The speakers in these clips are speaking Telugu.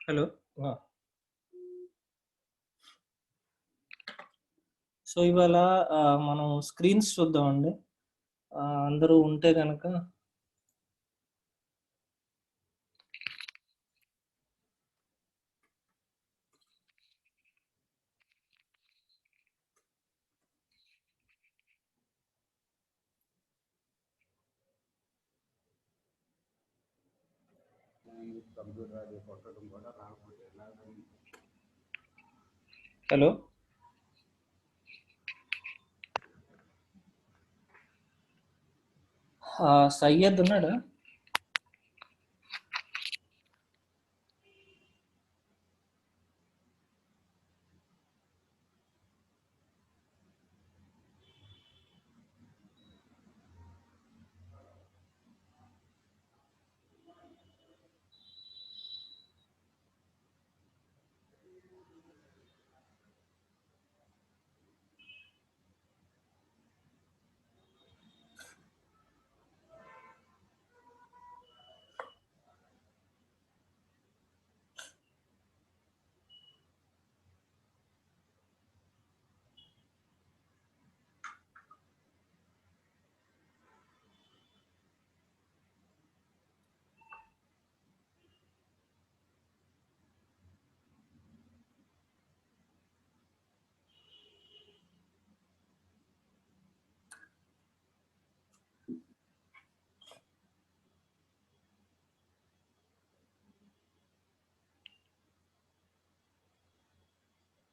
హలో. ఆ! సో, ఇవాళ మనం స్క్రీన్స్ చూద్దామండి. అందరూ ఉంటే గనక హలో. సయ్యద్ ఉన్నాడా?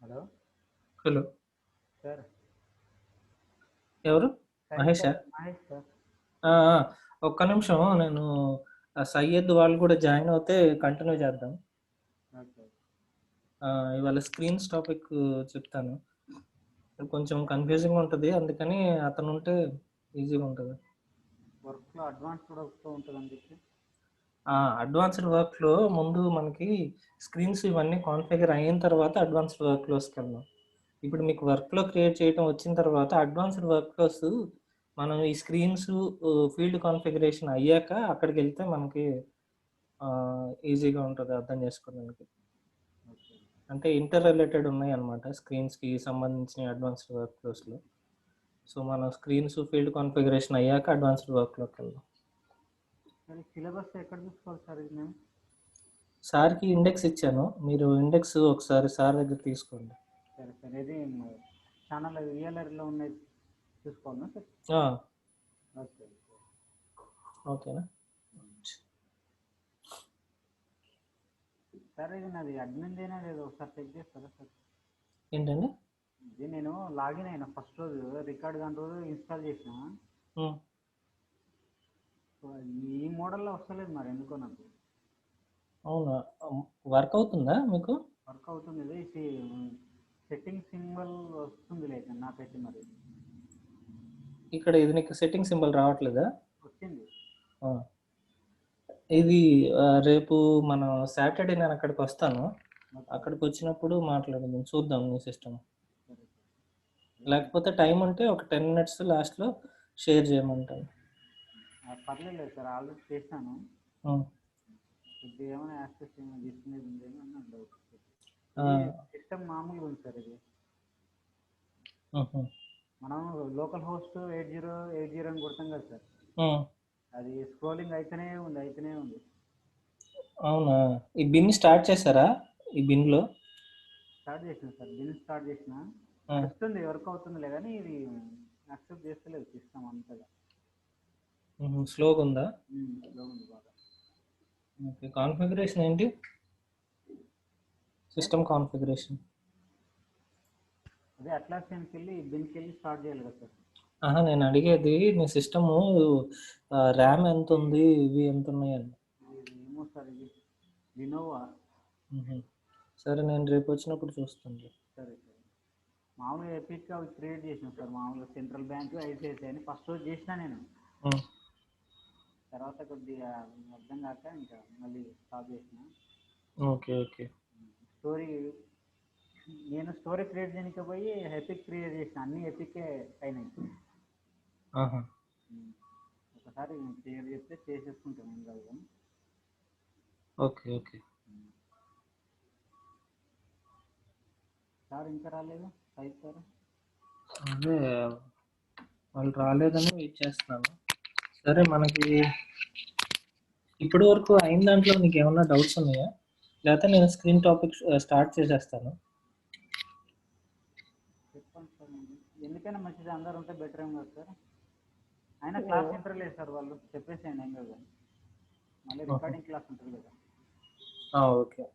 Hello hello. సార్. ఎవరు? సైడ్ మహేషా? మహేష్ సార్. ఆ! ఆ! ఒక్క నిమిషం నేను సయ్యద్ వాళ్ళు కూడా జాయిన్ అవుతే కంటిన్యూ చేద్దాం. ఓకే. ఇవాళ స్క్రీన్స్ టాపిక్ చెప్తాను. కొంచెం కన్‌ఫ్యూజింగ్‌గా ఉంటది. అందుకని అతనుంటే ఈజీగా ఉంటది. వర్క్లో అడ్వాన్స్ వర్క్తో ఉంటుందని చెప్పి. అడ్వాన్స్‌డ్ వర్క్‌లో ముందు మనకి స్క్రీన్స్ ఇవన్నీ కాన్ఫిగర్ అయిన తర్వాత అడ్వాన్స్‌డ్ వర్క్‌లోస్‌కెళ్దాం. ఇప్పుడు మీకు వర్క్‌ఫ్లో క్రియేట్ చేయటం వచ్చిన తర్వాత అడ్వాన్స్‌డ్ వర్క్‌ఫ్లోస్ మనం ఈ స్క్రీన్స్ ఫీల్డ్ కాన్ఫిగరేషన్ అయ్యాక అక్కడికెళ్తే మనకి ఈజీగా ఉంటది అర్థం చేసుకోవడానికి. ఓకే. అంటే ఇంటర్ రిలేటెడ్ ఉన్నాయన్నమాట స్క్రీన్స్‌కి సంబంధించిన అడ్వాన్స్‌డ్ వర్క్‌ఫ్లోస్‌లో. సో, మనం స్క్రీన్స్ ఫీల్డ్ కాన్ఫిగరేషన్ అయ్యాక అడ్వాన్స్‌డ్ వర్క్‌లోకెళ్దాం. మరి సిలబస్ ఎక్కడ చూసుకోవాలి సార్ ఇది మేము? సార్‌కి ఇండెక్స్ ఇచ్చాను. మీరు ఇండెక్స్ ఒకసారి సార్ దగ్గర తీసుకోండి. సరే సార్, ఇది ఛానల్ విఎల్ఆర్లో ఉన్నది చూసుకోవాలన్నా సార్? ఆ! ఓకే. ఓకేనా? సార్ ఇది నాది అడ్మిన్దేనా లేదో ఒకసారి చెక్ చేస్తారా సార్? ఏంటండి? ఇది నేను లాగిన్ అయినా ఫస్ట్ రోజు రికార్డ్ కాని రోజు ఇన్స్టాల్ చేసిన. హ్మ్. ఈ మోడల్లో వస్తలేదు మరి ఎందుకో నాకు. అవునా? వర్క్ అవుతుందా మీకు? వర్క్ అవుతుంది, ఇది సెట్టింగ్ సింబల్ వస్తుంది లేదు నాకైతే మరి. ఇక్కడ ఇది నీకు సెట్టింగ్ సింబల్ రావట్లేదా? వచ్చింది. ఆ! ఇది రేపు మనం సాటర్‌డే నేను అక్కడికొస్తాను. ఓకే. అక్కడికొచ్చినప్పుడు మాట్లాడదాం. చూద్దాం నీ సిస్టమ్. సరే సార్. లేకపోతే టైం ఉంటే ఒక 10 మినిట్స్ లాస్ట్‌లో షేర్ చేయమంటాను. పర్లేదు సార్, ఆల్రెడీ చేశాను. హ్మ్. కొద్దిగా ఏమైనా యాక్సెస్ ఏమైనా తీసుకునేది ఉందేమో అని నాకు డౌట్. ఆ! ఇది సిస్టమ్ మామూలుగా ఉంది సార్ ఇది. హుహు. మనం లోకల్ హోస్ట్ 8080 అని కొడతాం కదా సార్, హ్మ్. అది స్క్రోలింగ్ అయితేనే ఉంది. అవునా? ఈ బిన్ స్టార్ట్ చేశారా? ఈ బిన్‌లో? స్టార్ట్ చేసిన సార్, బిల్ స్టార్ట్ చేసిన. హ్మ్. నడుస్తుంది, వర్క్ అవుతుందిలే కానీ ఇది యాక్సెప్ట్ చేస్తలేదు సిస్టమ్ అంతగా. హుహు. స్లోగుందా? స్లో ఉంది బాగా. ఓకే. కాన్ఫిగరేషన్ ఏంటి? Sir system configuration. అదే అట్లాసియన్కి వెళ్ళి బిల్కి వెళ్ళి స్టార్ట్ చేయాలి కదా సార్. అహా! నేను అడిగేది మీ సిస్టము ర్యామ్ ఎంతుంది? ఇవి ఎంతున్నాయని. ఇది ఏమో సార్, ఇది లినోవా. హుహు. సరే నేను రేపొచ్చినప్పుడు చూస్తానులే. సరే సరే. మామూలుగా ఎపిక్ అవి క్రియేట్ చేసిన సార్, మామూలుగా సెంట్రల్ బ్యాంక్ ఐసిఐసిఐ అని ఫస్ట్ రోజు చేసిన నేను. హ్మ్. తర్వాత కొద్దిగా అర్థం కాక ఇంకా మళ్ళీ స్టాప్ చేసిన. ఓకే. ఓకే. స్టోరీ నేను స్టోరీ క్రియేట్ చేయడానికి పోయి ఎపిక్ క్రియేట్ చేసిన, అన్ని ఎపికే అయినాయి. ఆహా! ఒకసారి క్లియర్ చెప్తే చేసేసుకుంటాను ఏం కాదు కానీ. ఓకే. ఓకే. సార్ ఇంకా రాలేదు సైజ్ సార్. అదే వాళ్ళు రాలేదని వెయిట్ చేస్తున్నాను. సరే, మనకి ఇప్పటి వరకు అయిన దాంట్లో నీకు ఏమన్నా డౌట్స్ ఉన్నాయా? లేకపోతే నేను స్క్రీన్ టాపిక్ స్టార్ట్ చేసేస్తాను. చెప్పండి సార్. ఎందుకైనా మంచిది అందరు ఉంటే బెటర్ ఏం కదా సార్. అయినా క్లాస్ ఇంటర్లేదు సార్, వాళ్ళు చెప్పేసేయండి ఏం కదా. మళ్ళీ రికార్డింగ్ క్లాస్ ఉంటుంది కదా. ఓకే.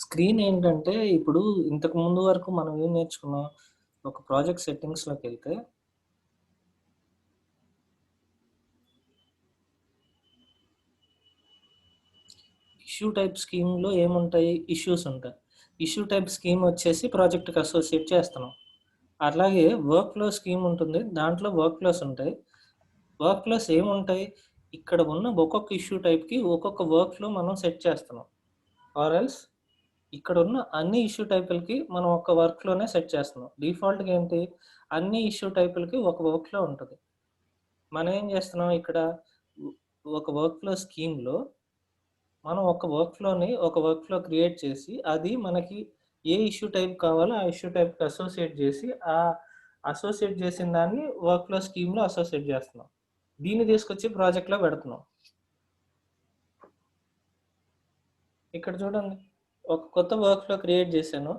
స్క్రీన్ ఏంటంటే ఇప్పుడు ఇంతకు ముందు వరకు మనం ఏం నేర్చుకున్నాం, ఒక ప్రాజెక్ట్ సెట్టింగ్స్లోకి వెళ్తే ఇష్యూ టైప్ స్కీమ్లో ఏముంటాయి, ఇష్యూస్ ఉంటాయి. ఇష్యూ టైప్ స్కీమ్ వచ్చేసి ప్రాజెక్ట్కి అసోసియేట్ చేస్తున్నాం. అలాగే వర్క్ ఫ్లో స్కీమ్ ఉంటుంది, దాంట్లో వర్క్ ఫ్లోస్ ఉంటాయి. వర్క్ ఫ్లోస్ ఏముంటాయి, ఇక్కడ ఉన్న ఒక్కొక్క ఇష్యూ టైప్కి ఒక్కొక్క వర్క్ ఫ్లో మనం సెట్ చేస్తున్నాం. ఆర్ ఎల్స్ ఇక్కడ ఉన్న అన్ని ఇష్యూ టైపులకి మనం ఒక వర్క్ ఫ్లోనే సెట్ చేస్తున్నాం. డిఫాల్ట్గా ఏంటి, అన్ని ఇష్యూ టైపులకి ఒక వర్క్ ఫ్లో ఉంటుంది. మనం ఏం చేస్తున్నాం, ఇక్కడ ఒక వర్క్ ఫ్లో స్కీమ్లో మనం ఒక వర్క్ ఫ్లో క్రియేట్ చేసి అది మనకి ఏ ఇష్యూ టైప్ కావాలో ఆ ఇష్యూ టైప్కి అసోసియేట్ చేసి ఆ అసోసియేట్ చేసిన దాన్ని వర్క్ ఫ్లో స్కీమ్లో అసోసియేట్ చేస్తున్నాం. దీన్ని తీసుకొచ్చి ప్రాజెక్ట్లో పెడుతున్నాం. ఇక్కడ చూడండి, ఒక కొత్త వర్క్ ఫ్లో క్రియేట్ చేశాను.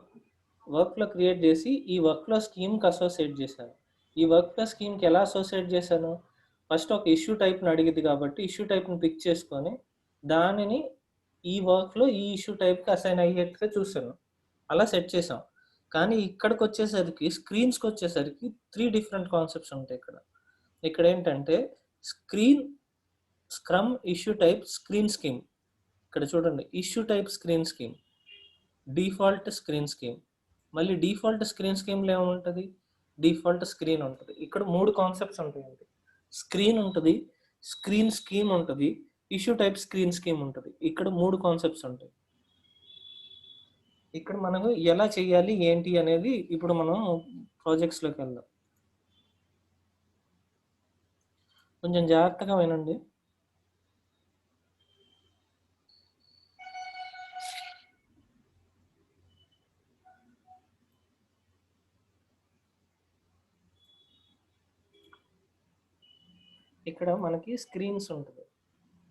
వర్క్ ఫ్లో క్రియేట్ చేసి ఈ వర్క్ ఫ్లో స్కీమ్కి అసోసియేట్ చేశాను. ఈ వర్క్ ఫ్లో స్కీమ్కి ఎలా అసోసియేట్ చేశాను, ఫస్ట్ ఒక ఇష్యూ టైప్ని అడిగింది కాబట్టి ఇష్యూ టైప్ని పిక్ చేసుకొని దానిని ఈ వర్క్లో ఈ ఇష్యూ టైప్కి అసైన్ అయ్యేట్టుగా చూసాను. అలా సెట్ చేసాం. కానీ ఇక్కడికి వచ్చేసరికి స్క్రీన్స్కి వచ్చేసరికి 3 డిఫరెంట్ కాన్సెప్ట్స్ ఉంటాయి. ఇక్కడ ఏంటంటే scrum issue type screen scheme. ఇక్కడ చూడండి, issue type screen scheme, default screen scheme. మళ్ళీ డిఫాల్ట్ స్క్రీన్ స్కీమ్లో ఏముంటుంది, డిఫాల్ట్ స్క్రీన్ ఉంటుంది. ఇక్కడ 3 కాన్సెప్ట్స్ ఉంటాయండి. స్క్రీన్ ఉంటుంది, స్క్రీన్ స్కీమ్ ఉంటుంది, ఇష్యూ టైప్ స్క్రీన్ స్కీమ్ ఉంటుంది. ఇక్కడ 3 కాన్సెప్ట్స్ ఉంటాయి. ఇక్కడ మనకు ఎలా చేయాలి ఏంటి అనేది ఇప్పుడు మనం ప్రాజెక్ట్స్లోకి వెళ్దాం. కొంచెం జాగ్రత్తగా వినండి. ఇక్కడ మనకి స్క్రీన్స్ ఉంటుంది.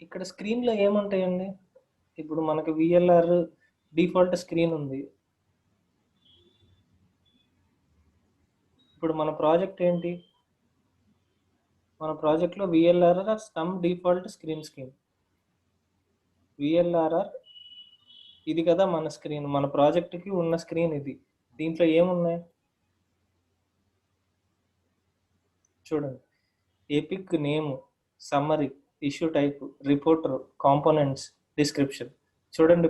ఇక్కడ స్క్రీన్లో ఏముంటాయండి, ఇప్పుడు మనకి విఎల్ఆర్ డిఫాల్ట్ స్క్రీన్ ఉంది. ఇప్పుడు మన ప్రాజెక్ట్ ఏంటి, మన ప్రాజెక్ట్లో విఎల్ఆర్ఆర్ స్టమ్ డిఫాల్ట్ స్క్రీన్ స్కీమ్. విఎల్ఆర్ఆర్ ఇది కదా మన స్క్రీన్, మన ప్రాజెక్ట్కి ఉన్న స్క్రీన్ ఇది. దీంట్లో ఏమున్నాయి చూడండి, epic name, summary, issue type, reporter, components, description. చూడండి,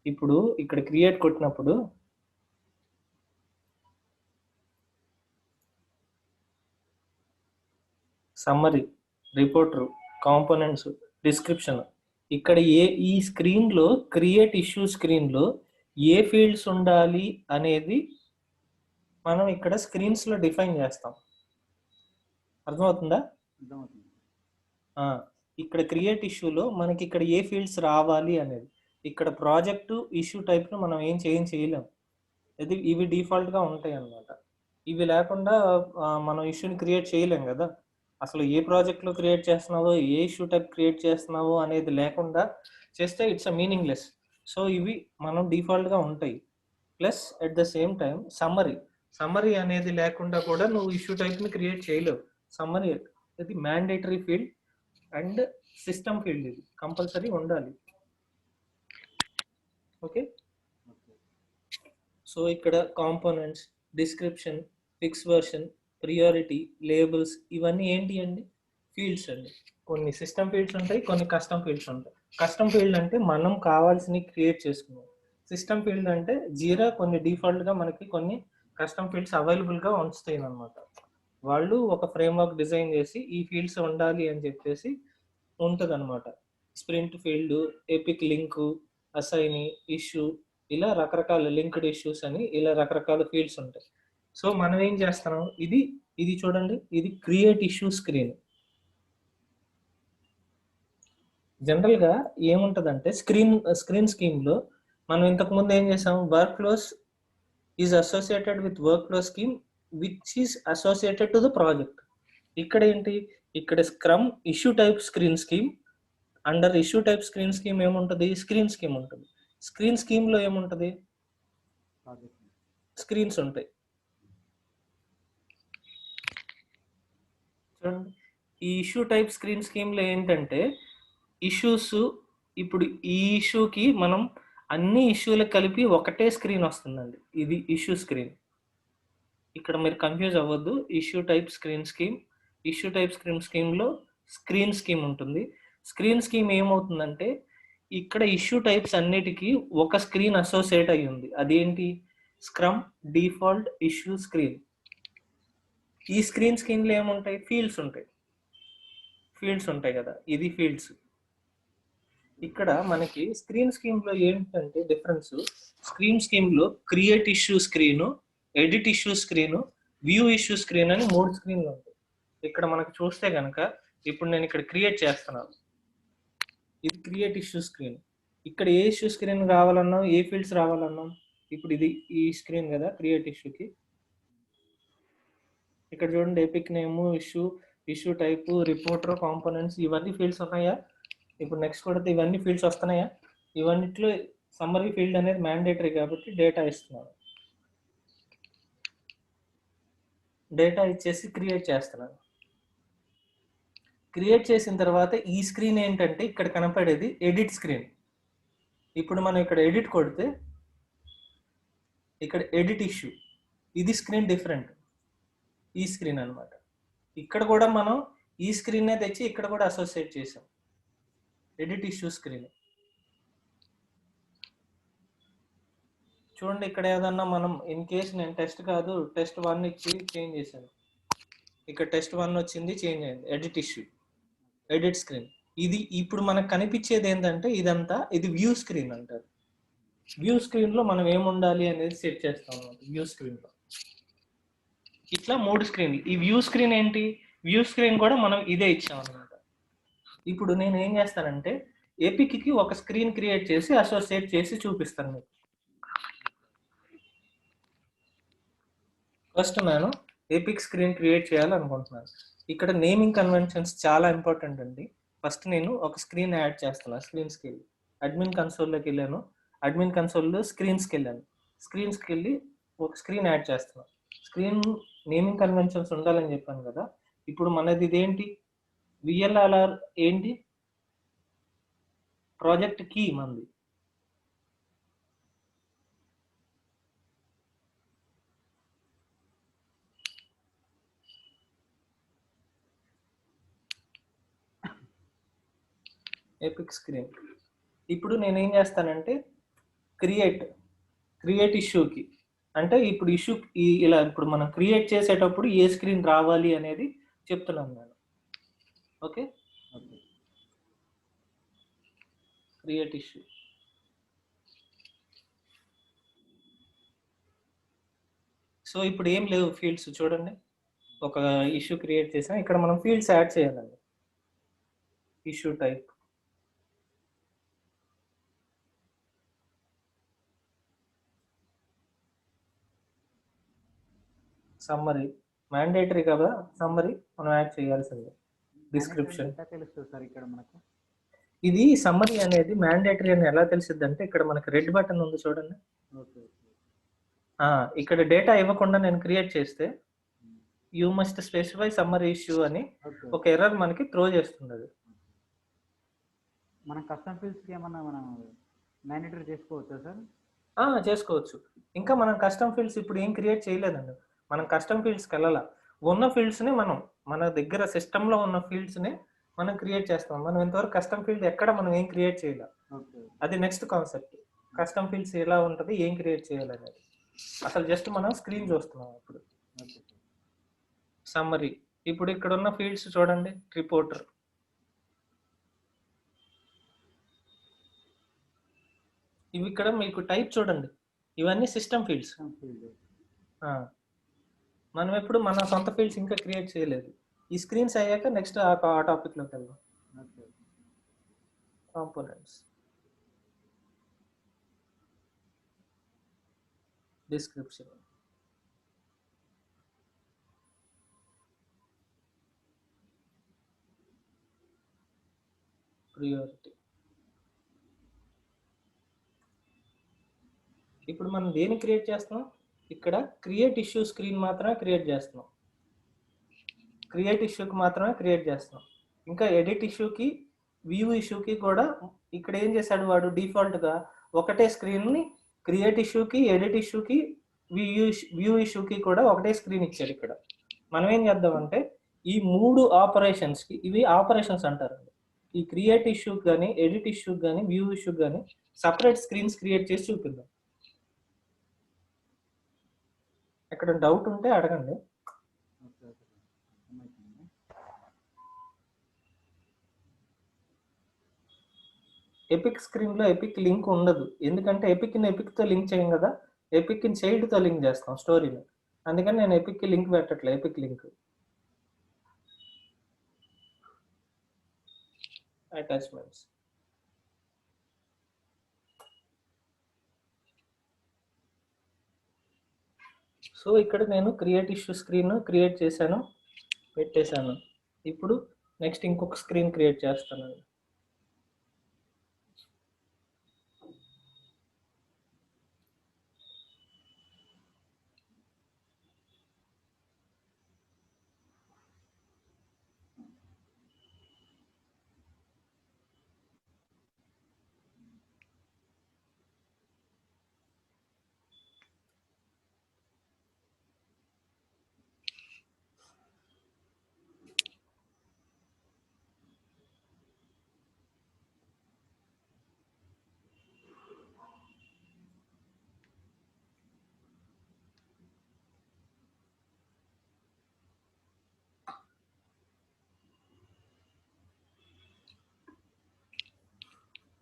ఇప్పుడు ఇక్కడ క్రియేట్ కొట్టినప్పుడు సమ్మరీ, రిపోర్టర్, కాంపోనెంట్స్, డిస్క్రిప్షన్. ఇక్కడ ఈ స్క్రీన్లో క్రియేట్ ఇష్యూ స్క్రీన్లో ఏ ఫీల్డ్స్ ఉండాలి అనేది మనం ఇక్కడ స్క్రీన్స్లో డిఫైన్ చేస్తాం. అర్థమవుతుందా? అర్థమవుతుంది. ఇక్కడ క్రియేట్ ఇష్యూలో మనకి ఇక్కడ ఏ ఫీల్డ్స్ రావాలి అనేది, ఇక్కడ ప్రాజెక్టు ఇష్యూ టైప్ను మనం ఏం చేయలేము. ఇవి డిఫాల్ట్గా ఉంటాయి అన్నమాట. ఇవి లేకుండా మనం ఇష్యూని క్రియేట్ చేయలేం కదా. అసలు ఏ ప్రాజెక్ట్లో క్రియేట్ చేస్తున్నావో, ఏ ఇష్యూ టైప్ క్రియేట్ చేస్తున్నావో అనేది లేకుండా చేస్తే ఇట్స్ అ మీనింగ్లెస్. సో ఇవి మనం డిఫాల్ట్గా ఉంటాయి. Plus at the same time summary అనేది లేకుండా కూడా నువ్వు ఇష్యూ టైప్ని క్రియేట్ చేయలేవు. సమ్మరీ ఇది mandatory field and system field, ఇది కంపల్సరీ ఉండాలి. ఓకే, సో ఇక్కడ components, description, fix version, priority, labels, ఇవన్నీ ఏంటి అండి, ఫీల్డ్స్ అండి. కొన్ని సిస్టమ్ ఫీల్డ్స్ ఉంటాయి, కొన్ని కస్టమ్ ఫీల్డ్స్ ఉంటాయి. కస్టమ్ ఫీల్డ్ అంటే మనం కావాల్సినవి క్రియేట్ చేసుకున్నాం. సిస్టమ్ ఫీల్డ్ అంటే జీరా కొన్ని డిఫాల్ట్గా మనకి కొన్ని కస్టమ్ ఫీల్డ్స్ అవైలబుల్గా ఉంచుతాయి అన్నమాట. వాళ్ళు ఒక ఫ్రేమ్వర్క్ డిజైన్ చేసి ఈ ఫీల్డ్స్ ఉండాలి అని చెప్పేసి ఉంటుంది అనమాట. Sprint field, epic link, assign, issue, ఇలా రకరకాల లింక్డ్ ఇష్యూస్ అని ఇలా రకరకాల ఫీల్డ్స్ ఉంటాయి. సో మనం ఏం చేస్తున్నాం, ఇది చూడండి, ఇది క్రియేట్ ఇష్యూ స్క్రీన్. జనరల్గా ఏముంటుందంటే స్క్రీన్ స్కీమ్లో మనం ఇంతకు ముందు ఏం చేసాం, work flows is associated with work flow scheme which is associated to the project. ఇక్కడ ఏంటి, ఇక్కడ scrum issue type screen scheme, under issue type screen scheme ఏముంటుంది, స్క్రీన్ స్కీమ్ ఉంటుంది. స్క్రీన్ స్కీమ్ లో ఏముంటుంది, స్క్రీన్స్ ఉంటాయి. చూడండి, ఈ ఇష్యూ టైప్ స్క్రీన్ స్కీమ్ లో ఏంటంటే ఇష్యూస్, ఇప్పుడు ఈ ఇష్యూకి మనం అన్ని ఇష్యూలకు కలిపి ఒకటే స్క్రీన్ వస్తుందండి, ఇది ఇష్యూ స్క్రీన్. ఇక్కడ మీరు కన్ఫ్యూజ్ అవ్వద్దు, issue type screen scheme, issue type screen స్కీమ్లో స్క్రీన్ స్కీమ్ ఉంటుంది. స్క్రీన్ స్కీమ్ ఏమవుతుందంటే ఇక్కడ ఇష్యూ టైప్స్ అన్నిటికీ ఒక స్క్రీన్ అసోసియేట్ అయి ఉంది, అదేంటి, స్క్రమ్ డిఫాల్ట్ ఇష్యూ స్క్రీన్. ఈ స్క్రీన్ స్కీమ్లో ఏముంటాయి, ఫీల్డ్స్ ఉంటాయి, ఫీల్డ్స్ ఉంటాయి కదా, ఇది ఫీల్డ్స్. ఇక్కడ మనకి స్క్రీన్ స్కీమ్ లో ఏంటంటే డిఫరెన్స్, స్క్రీన్ స్కీమ్ లో create issue screen, edit issue screen, view issue screen అని 3 స్క్రీన్లు ఉంటాయి. ఇక్కడ మనకు చూస్తే కనుక ఇప్పుడు నేను ఇక్కడ క్రియేట్ చేస్తున్నాను, ఇది క్రియేట్ ఇష్యూ స్క్రీన్. ఇక్కడ ఏ ఇష్యూ స్క్రీన్ రావాలన్నాం, ఏ ఫీల్డ్స్ రావాలన్నాం, ఇప్పుడు ఇది ఈ స్క్రీన్ కదా క్రియేట్ ఇష్యూకి. ఇక్కడ చూడండి, epic name, issue, issue type, reporter, components, ఇవన్నీ ఫీల్డ్స్ ఉన్నాయా. ఇప్పుడు నెక్స్ట్ కూడా ఇవన్నీ ఫీల్డ్స్ వస్తున్నాయా, ఇవన్నిట్లో సమ్మరీ ఫీల్డ్ అనేది మ్యాండేటరీ కాబట్టి డేటా ఇస్తున్నాను, డేటా ఇచ్చేసి క్రియేట్ చేస్తున్నాను. క్రియేట్ చేసిన తర్వాత ఈ స్క్రీన్ ఏంటంటే ఇక్కడ కనపడేది ఎడిట్ స్క్రీన్. ఇప్పుడు మనం ఇక్కడ ఎడిట్ కొడితే ఇక్కడ ఎడిట్ ఇష్యూ, ఇది స్క్రీన్ డిఫరెంట్, ఈ స్క్రీన్ అన్నమాట. ఇక్కడ కూడా మనం ఈ స్క్రీన్నే తెచ్చి ఇక్కడ కూడా అసోసియేట్ చేసాం, ఎడిట్ ఇష్యూ స్క్రీన్. చూడండి, ఇక్కడ ఏదన్నా మనం ఇన్ కేస్ నేను టెస్ట్ కాదు టెస్ట్ 1 ఇచ్చి చేంజ్ చేశాను, ఇక్కడ టెస్ట్ 1 వచ్చింది, చేంజ్ అయింది, ఎడిట్ ఇష్యూ, ఎడిట్ స్క్రీన్. ఇది ఇప్పుడు మనకు కనిపించేది ఏంటంటే ఇదంతా, ఇది వ్యూ స్క్రీన్ అంటారు. వ్యూ స్క్రీన్ లో మనం ఏముండాలి అనేది సెట్ చేస్తాం అన్నమాట. వ్యూ స్క్రీన్ లో ఇట్లా 3 స్క్రీన్లు. ఈ వ్యూ స్క్రీన్ ఏంటి, వ్యూ స్క్రీన్ కూడా మనం ఇదే ఇచ్చాం అనమాట. ఇప్పుడు నేను ఏం చేస్తానంటే ఎపిక్కి ఒక స్క్రీన్ క్రియేట్ చేసి అసోసియేట్ చేసి చూపిస్తాను మీకు. ఫస్ట్ నేను ఎపిక్ స్క్రీన్ క్రియేట్ చేయాలనుకుంటున్నాను. ఇక్కడ నేమింగ్ కన్వెన్షన్స్ చాలా ఇంపార్టెంట్ అండి. ఫస్ట్ నేను ఒక స్క్రీన్ యాడ్ చేస్తున్నాను, స్క్రీన్స్కి వెళ్ళి అడ్మిన్ కన్సోల్లోకి వెళ్ళాను, అడ్మిన్ కన్సోల్లో స్క్రీన్స్కి వెళ్ళాను, స్క్రీన్స్కి వెళ్ళి ఒక స్క్రీన్ యాడ్ చేస్తున్నాను. స్క్రీన్ నేమింగ్ కన్వెన్షన్స్ ఉండాలని చెప్పాను కదా. ఇప్పుడు మనది ఇదేంటి, విఎల్ఆర్ఆర్ ఏంటి, ప్రాజెక్ట్ కీ మంది. Epic screen. ఇప్పుడు నేను ఏం చేస్తానంటే క్రియేట్ ఇష్యూకి, అంటే ఇప్పుడు ఇష్యూ ఇలా ఇప్పుడు మనం క్రియేట్ చేసేటప్పుడు ఏ స్క్రీన్ రావాలి అనేది చెప్తున్నాను నేను. Okay, create issue. సో ఇప్పుడు ఏం లేవు ఫీల్డ్స్, చూడండి ఒక ఇష్యూ క్రియేట్ చేసాం, ఇక్కడ మనం ఫీల్డ్స్ యాడ్ చేయాలండి. ఇష్యూ టైప్, సమ్మరీ, మ్యాండేటరీ కదా సమ్మరీ మనం యాడ్ చేయాల్సిందే. డిస్క్రిప్షన్ తెలుస్తుంది సార్ ఇక్కడ మనకు. ఇది సమ్మరీ అనేది మ్యాండేటరీ అని ఎలా తెలిసిద్ది అంటే ఇక్కడ మనకి రెడ్ బటన్ ఉంది చూడండి, ఇక్కడ డేటా ఇవ్వకుండా నేను క్రియేట్ చేస్తే you must specify summary issue అని ఒక ఎర్రర్ మనకి త్రో చేస్తుంది. అది మనం కస్టమ్ ఫీల్డ్స్కి ఏమన్నా మనం మ్యాండేటరీ చేసుకోవచ్చా సార్? చేసుకోవచ్చు. ఇంకా మనం కస్టమ్ ఫీల్డ్స్ ఇప్పుడు ఏం క్రియేట్ చేయలేదండి, మనం కస్టమ్ ఫీల్డ్స్కి వెళ్ళాల. ఉన్న ఫీల్డ్స్ని మనం మన దగ్గర సిస్టంలో ఉన్న ఫీల్డ్స్ని మనం క్రియేట్ చేస్తాం. మనం ఇంతవరకు కస్టమ్ ఫీల్డ్ ఎక్కడ మనం ఏం క్రియేట్ చేయాలి, అది నెక్స్ట్ కాన్సెప్ట్. కస్టమ్ ఫీల్డ్స్ ఎలా ఉంటుంది, ఏం క్రియేట్ చేయాలనేది అసలు జస్ట్ మనం స్క్రీన్ చూస్తున్నాం. ఇప్పుడు సమ్మరీ, ఇప్పుడు ఇక్కడ ఉన్న ఫీల్డ్స్ చూడండి, రిపోర్టర్, ఇవి ఇక్కడ మీకు టైప్ చూడండి, ఇవన్నీ సిస్టమ్ ఫీల్డ్స్. మనం ఎప్పుడు మన సొంత ఫీల్డ్స్ ఇంకా క్రియేట్ చేయలేదు. ఈ స్క్రీన్స్ అయ్యాక నెక్స్ట్ ఆ టాపిక్లోకి వెళ్దాం. Components, description, priority. ఇప్పుడు మనం దేన్ని క్రియేట్ చేస్తున్నాం? ఇక్కడ క్రియేట్ ఇష్యూ స్క్రీన్ మాత్రమే క్రియేట్ చేస్తున్నాం. క్రియేట్ ఇష్యూకి మాత్రమే క్రియేట్ చేస్తున్నాం. ఇంకా ఎడిట్ ఇష్యూకి, వ్యూ ఇష్యూకి కూడా ఇక్కడ ఏం చేశాడు వాడు, డిఫాల్ట్గా ఒకటే స్క్రీన్ని క్రియేట్ ఇష్యూకి, ఎడిట్ ఇష్యూకి, వ్యూ ఇష్యూకి కూడా ఒకటే స్క్రీన్ ఇచ్చాడు. ఇక్కడ మనం ఏం చేద్దామంటే ఈ 3 ఆపరేషన్స్కి, ఇవి ఆపరేషన్స్ అంటారండి, ఈ క్రియేట్ ఇష్యూకి కానీ, ఎడిట్ ఇష్యూకి కానీ, వ్యూ ఇష్యూకి కానీ సపరేట్ స్క్రీన్స్ క్రియేట్ చేసి చూపిద్దాం. ఎక్కడ డౌట్ ఉంటే అడగండి. ఎపిక్ స్క్రీన్లో ఎపిక్ లింక్ ఉండదు, ఎందుకంటే ఎపిక్ని ఎపిక్తో లింక్ చేయం కదా, ఎపిక్ని చైల్డ్తో లింక్ చేస్తాం స్టోరీలో. అందుకని నేను ఎపిక్కి లింక్ పెట్టట్లే, ఎపిక్ లింక్. అటాచ్మెంట్స్. సో ఇక్కడ నేను క్రియేట్ ఇష్యూ స్క్రీన్ క్రియేట్ చేశాను, పెట్టేశాను. ఇప్పుడు నెక్స్ట్ ఇంకొక స్క్రీన్ క్రియేట్ చేస్తానండి.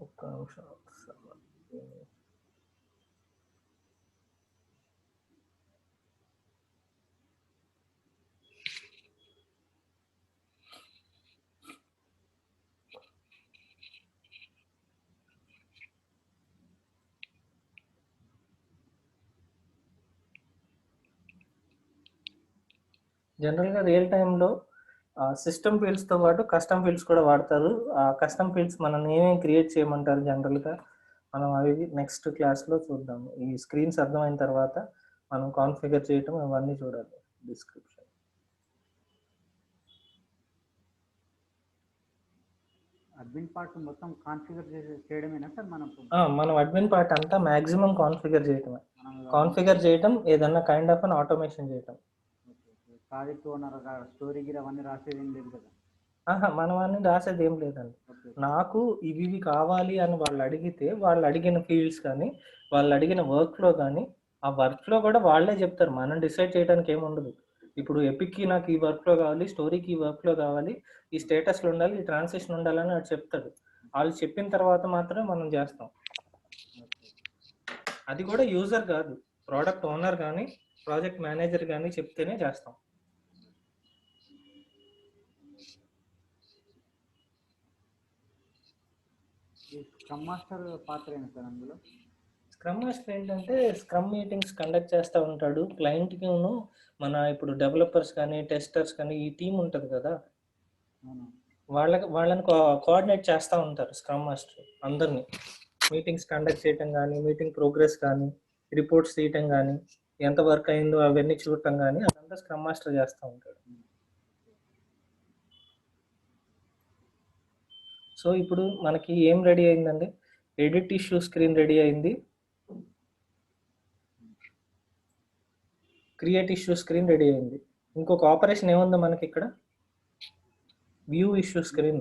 ఒక్క నిమిషం. జనరల్గా రియల్ టైంలో సిస్టమ్ ఫీల్డ్స్తో పాటు కస్టమ్ ఫీల్డ్స్ కూడా వాడతారు. ఆ కస్టమ్ ఫీల్డ్స్ మనం ఏమేమి క్రియేట్ చేయమంటారు జనరల్గా, మనం అవి నెక్స్ట్ క్లాస్లో చూద్దాము. ఈ స్క్రీన్స్ అర్థమైన తర్వాత మనం కాన్ఫిగర్ చేయటం అవన్నీ చూడాలి. డిస్క్రిప్షన్. అడ్మిన్ పార్ట్ మొత్తం కాన్ఫిగర్ చేయడమేనా సార్ మనం అడ్మిన్ పార్ట్ అంతా మ్యాక్సిమం కాన్ఫిగర్ చేయటమే. కాన్ఫిగర్ చేయటం, ఏదన్నా కైండ్ ఆఫ్ అన్ ఆటోమేషన్ చేయటం. ప్రాజెక్ట్ ఓనర్ స్టోరీ గిర్ అవన్నీ రాసేది ఏం లేదు కదా? మనం అన్ని రాసేది ఏం లేదండి. నాకు ఇవి కావాలి అని వాళ్ళు అడిగితే, వాళ్ళు అడిగిన ఫీల్డ్స్ కానీ, వాళ్ళు అడిగిన వర్క్లో కానీ, ఆ వర్క్లో కూడా వాళ్ళే చెప్తారు, మనం డిసైడ్ చేయడానికి ఏముండదు. ఇప్పుడు ఎపిక్కి నాకు ఈ వర్క్లో కావాలి, స్టోరీకి ఈ వర్క్లో కావాలి, ఈ స్టేటస్లో ఉండాలి, ఈ ట్రాన్సాక్షన్ ఉండాలని వాడు చెప్తాడు. వాళ్ళు చెప్పిన తర్వాత మాత్రమే మనం చేస్తాం. అది కూడా యూజర్ కాదు, ప్రోడక్ట్ ఓనర్ కానీ, ప్రాజెక్ట్ మేనేజర్ కానీ చెప్తేనే చేస్తాం. స్క్రమ్ మాస్టర్ పాత్ర ఏంటి సార్ అందులో? స్క్రమ్ మాస్టర్ ఏంటంటే స్క్రమ్ మీటింగ్స్ కండక్ట్ చేస్తూ ఉంటాడు. క్లయింట్కిను మన ఇప్పుడు డెవలపర్స్ కానీ, టెస్టర్స్ కానీ, ఈ టీం ఉంటుంది కదా, వాళ్ళని కోఆర్డినేట్ చేస్తూ ఉంటారు స్క్రమ్ మాస్టర్. అందరినీ మీటింగ్స్ కండక్ట్ చేయటం కానీ, మీటింగ్ ప్రోగ్రెస్ కానీ, రిపోర్ట్స్ తీయటం కానీ, ఎంత వర్క్ అయిందో అవన్నీ చూడటం కానీ, అదంతా స్క్రమ్ మాస్టర్ చేస్తూ ఉంటాడు. సో ఇప్పుడు మనకి ఏం రెడీ అయిందండి? ఎడిట్ ఇష్యూ స్క్రీన్ రెడీ అయింది, క్రియేట్ ఇష్యూ స్క్రీన్ రెడీ అయింది. ఇంకొక ఆపరేషన్ ఏముందో మనకి ఇక్కడ? View issue screen.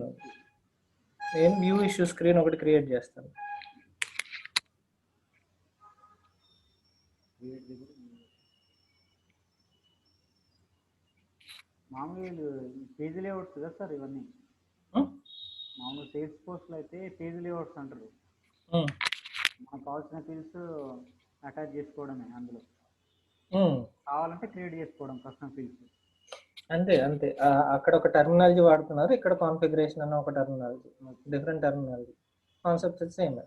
నేను వ్యూ ఇష్యూ స్క్రీన్ ఒకటి క్రియేట్ చేస్తాను. మామూలు పేజ్ లేఅవుట్స్ కదా సార్ ఇవన్నీ? మామూలు సేల్స్ పోస్ట్లో అయితే పేజ్ లేఅవుట్స్ అంటారు. మనకు కావాల్సిన ఫీల్డ్స్ అటాచ్ చేసుకోవడమే, అందులో కావాలంటే క్రియేట్ చేసుకోవడం కస్టమ్ ఫీల్డ్స్. అంతే అంతే. అక్కడ ఒక టర్మినాలజీ వాడుతున్నారు, ఇక్కడ కాన్ఫిగరేషన్ అన్న ఒక terminology, different terminology, concept same.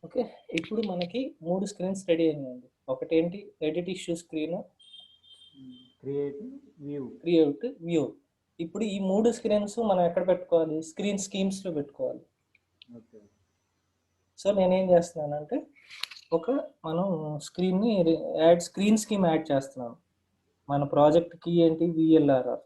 Okay, ఇప్పుడు మనకి 3 స్క్రీన్స్ రెడీ అయినాయండి. ఒకటి ఏంటి, edit issue screen, create, view. ఇప్పుడు ఈ 3 స్క్రీన్స్ మనం ఎక్కడ పెట్టుకోవాలి, స్క్రీన్ స్కీమ్స్లో పెట్టుకోవాలి. సో నేనేం చేస్తున్నానంటే మనం స్క్రీన్ని స్క్రీన్ స్కీమ్ యాడ్ చేస్తున్నాను. మన ప్రాజెక్ట్ కీ ఏంటి, విఎల్ఆర్ఆర్.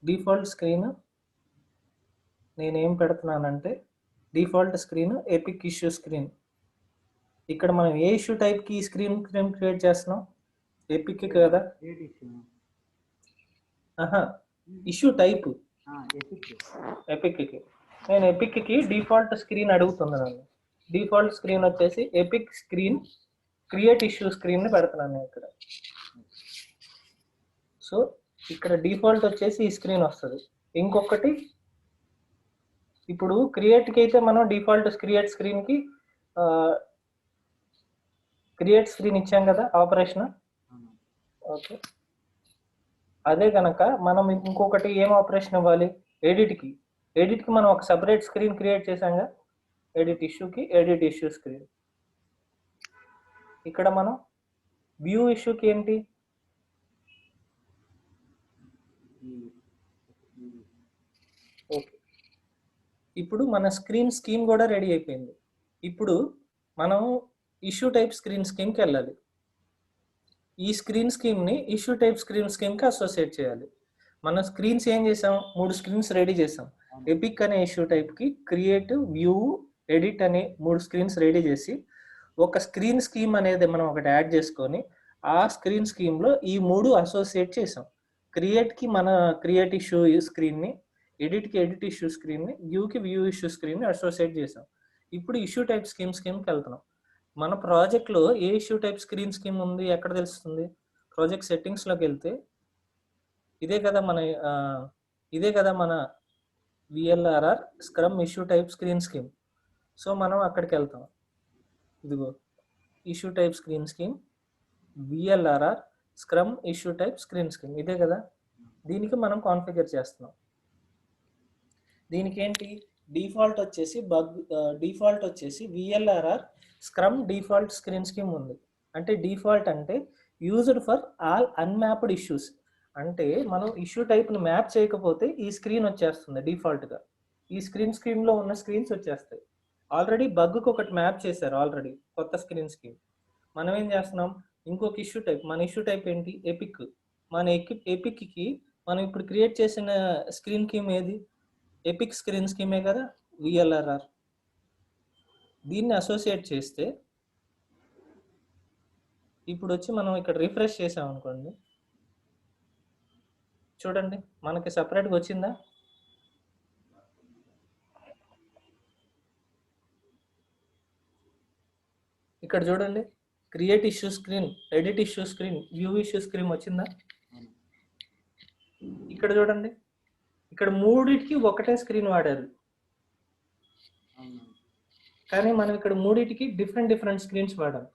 డిఫాల్ట్ స్క్రీన్ నేనేం పెడుతున్నానంటే default screen epic issue screen. ఇక్కడ మనం ఏ ఇష్యూ టైప్కి స్క్రీన్ క్రియేట్ చేస్తున్నాం, ఎపిక్ కదా. ఇష్యూ టైప్ ఎపిక్కి. నేను ఎపిక్కి డిఫాల్ట్ స్క్రీన్ అడుగుతున్నాను. డిఫాల్ట్ స్క్రీన్ వచ్చేసి epic screen create issue screen పెడుతున్నాను ఇక్కడ. సో ఇక్కడ డిఫాల్ట్ వచ్చేసి ఈ స్క్రీన్ వస్తుంది. ఇంకొకటి ఇప్పుడు క్రియేట్కి అయితే మనం డిఫాల్ట్ క్రియేట్ స్క్రీన్కి క్రియేట్ స్క్రీన్ ఇచ్చాం కదా ఆపరేషన్. ఓకే, అదే కనుక మనం ఇంకొకటి ఏం ఆపరేషన్ ఇవ్వాలి, ఎడిట్కి మనం ఒక సపరేట్ స్క్రీన్ క్రియేట్ చేసాంగా, ఎడిట్ ఇష్యూ స్క్రీన్. ఇక్కడ మనం వ్యూ ఇష్యూకి ఏంటి, ఓకే. ఇప్పుడు మన స్క్రీన్ స్కీమ్ కూడా రెడీ అయిపోయింది. ఇప్పుడు మనం ఇష్యూ టైప్ స్క్రీన్ స్కీమ్కి వెళ్ళాలి. ఈ స్క్రీన్ స్కీమ్ని ఇష్యూ టైప్ స్క్రీన్ స్కీమ్కి అసోసియేట్ చేయాలి. మన స్క్రీన్స్ ఏం చేసాం, 3 స్క్రీన్స్ రెడీ చేసాం. ఎపిక్ అనే ఇష్యూ టైప్కి క్రియేట్, వ్యూ, ఎడిట్ అనే 3 స్క్రీన్స్ రెడీ చేసి ఒక స్క్రీన్ స్కీమ్ అనేది మనం ఒకటి యాడ్ చేసుకొని ఆ స్క్రీన్ స్కీమ్లో ఈ 3 అసోసియేట్ చేసాం. క్రియేట్కి మన క్రియేట్ ఇష్యూ స్క్రీన్ని, ఎడిట్కి ఎడిట్ ఇష్యూ స్క్రీన్ని, వ్యూకి వ్యూ ఇష్యూ స్క్రీన్ని అసోసియేట్ చేసాం. ఇప్పుడు ఇష్యూ టైప్ స్కీమ్కి వెళ్తున్నాం. మన ప్రాజెక్ట్లో ఏ ఇష్యూ టైప్ స్క్రీన్ స్కీమ్ ఉంది ఎక్కడ తెలుస్తుంది, ప్రాజెక్ట్ సెట్టింగ్స్లోకి వెళ్తే ఇదే కదా మన VLRR scrum issue type screen scheme. So మనం అక్కడికి వెళ్తాం. ఇదిగో issue type screen scheme, VLRR scrum issue type screen scheme, ఇదే కదా. దీనికి మనం కాన్ఫిగర్ చేస్తున్నాం. దీనికి ఏంటి, డిఫాల్ట్ వచ్చేసి విఎల్ఆర్ఆర్ స్క్రమ్ డిఫాల్ట్ స్క్రీన్ స్కీమ్ ఉంది. అంటే డిఫాల్ట్ అంటే used for all unmapped issues. అంటే మనం ఇష్యూ టైప్ని మ్యాప్ చేయకపోతే ఈ స్క్రీన్ వచ్చేస్తుంది డిఫాల్ట్గా. ఈ స్క్రీన్ స్కీమ్లో ఉన్న స్క్రీన్స్ వచ్చేస్తాయి. ఆల్రెడీ బగ్కి ఒకటి మ్యాప్ చేశారు, ఆల్రెడీ కొత్త స్క్రీన్ స్కీమ్. మనం ఏం చేస్తున్నాం, ఇంకొక ఇష్యూ టైప్, మన ఇష్యూ టైప్ ఏంటి, ఎపిక్. మన ఎపిక్కి మనం ఇప్పుడు క్రియేట్ చేసిన స్క్రీన్ స్కీమ్ ఏది, ఎపిక్ స్క్రీన్ స్కీమే కదా, విఎల్ఆర్ఆర్. దీన్ని అసోసియేట్ చేస్తే ఇప్పుడు వచ్చి మనం ఇక్కడ రిఫ్రెష్ చేసాం అనుకోండి, చూడండి మనకి సపరేట్గా వచ్చిందా. ఇక్కడ చూడండి, create issue screen, edit issue screen, view issue screen వచ్చిందా. ఇక్కడ చూడండి, ఇక్కడ మూడిటికి ఒకటే స్క్రీన్ వాడారు, కానీ మనం ఇక్కడ మూడిటికి డిఫరెంట్ స్క్రీన్స్ వాడాం.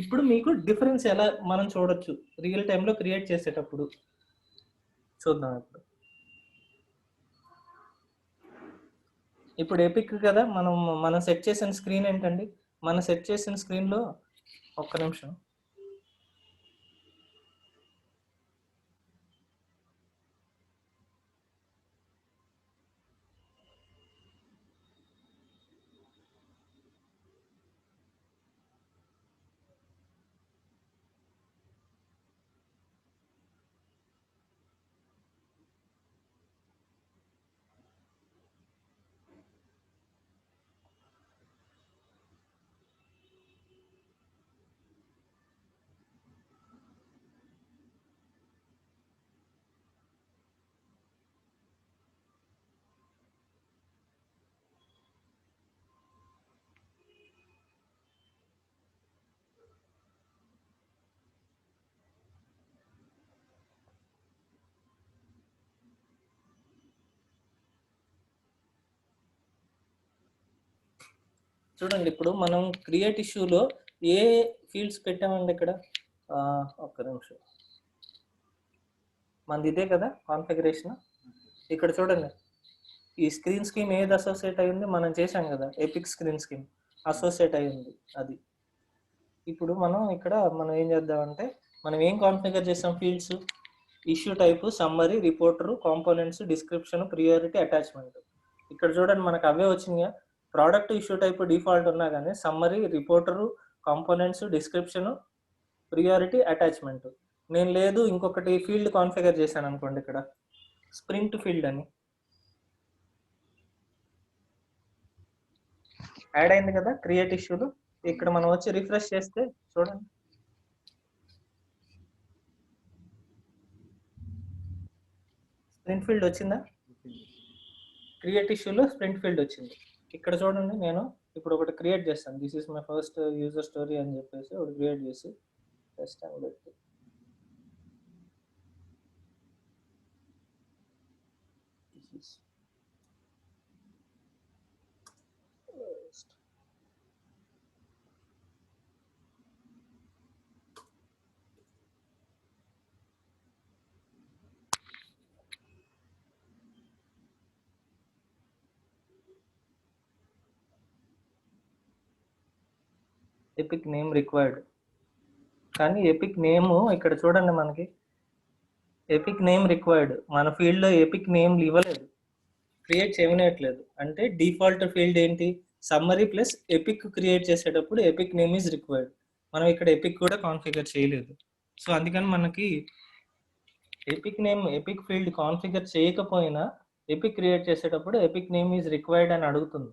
ఇప్పుడు మీకు డిఫరెన్స్ ఎలా మనం చూడొచ్చు రియల్ టైంలో క్రియేట్ చేసేటప్పుడు చూద్దాం. ఇప్పుడు ఎపిక్ కదా, మనం సెట్ చేసిన స్క్రీన్ ఏంటండి, మనం సెట్ చేసిన స్క్రీన్లో ఒక్క నిమిషం, చూడండి. ఇప్పుడు మనం క్రియేట్ ఇష్యూలో ఏ ఫీల్డ్స్ పెట్టామండి ఇక్కడ? ఒక్క నిమిషం, మనది ఇదే కదా కాన్ఫిగరేషన్. ఇక్కడ చూడండి, ఈ స్క్రీన్ స్కీమ్ ఏది అసోసియేట్ అయ్యింది? మనం చేసాం కదా, ఎపిక్ స్క్రీన్ స్కీమ్ అసోసియేట్ అయ్యింది అది. ఇప్పుడు మనం ఏం చేద్దామంటే, మనం ఏం కాన్ఫిగర్ చేసాం? Fields, issue type, summary, reporter, components, description, priority, attachment. ఇక్కడ చూడండి మనకు అవే వచ్చినాయా? ప్రోడక్ట్ ఇష్యూ టైపు డిఫాల్ట్ ఉన్నా కానీ summary, reporter, components, description, priority, attachment. నేను లేదు ఇంకొకటి ఫీల్డ్ కాన్ఫిగర్ చేశాను అనుకోండి, ఇక్కడ స్ప్రింట్ ఫీల్డ్ అని యాడ్ అయింది కదా క్రియేట్ ఇష్యూలు. ఇక్కడ మనం వచ్చి రిఫ్రెష్ చేస్తే చూడండి, స్ప్రింట్ ఫీల్డ్ వచ్చిందా? క్రియేట్ ఇష్యూలో స్ప్రింట్ ఫీల్డ్ వచ్చింది. ఇక్కడ చూడండి, నేను ఇప్పుడు ఒకటి క్రియేట్ చేస్తాను. This is my first user story అని చెప్పేసి ఒకటి క్రియేట్ చేసి టెస్ట్ అని పెట్టి ఎపిక్ నేమ్ రిక్వైర్డ్. కానీ ఎపిక్ నేమ్ ఇక్కడ చూడండి, మనకి ఎపిక్ నేమ్ రిక్వైర్డ్, మన ఫీల్డ్లో ఎపిక్ నేమ్ ఇవ్వలేదు, క్రియేట్ చేయట్లేదు. అంటే డిఫాల్ట్ ఫీల్డ్ ఏంటి? సమ్మరీ ప్లస్ ఎపిక్ క్రియేట్ చేసేటప్పుడు ఎపిక్ నేమ్ ఈజ్ రిక్వైర్డ్. మనం ఇక్కడ ఎపిక్ కూడా కాన్ఫిగర్ చేయలేదు. సో అందుకని మనకి ఎపిక్ ఫీల్డ్ కాన్ఫిగర్ చేయకపోయినా ఎపిక్ క్రియేట్ చేసేటప్పుడు ఎపిక్ నేమ్ ఈజ్ రిక్వైర్డ్ అని అడుగుతుంది.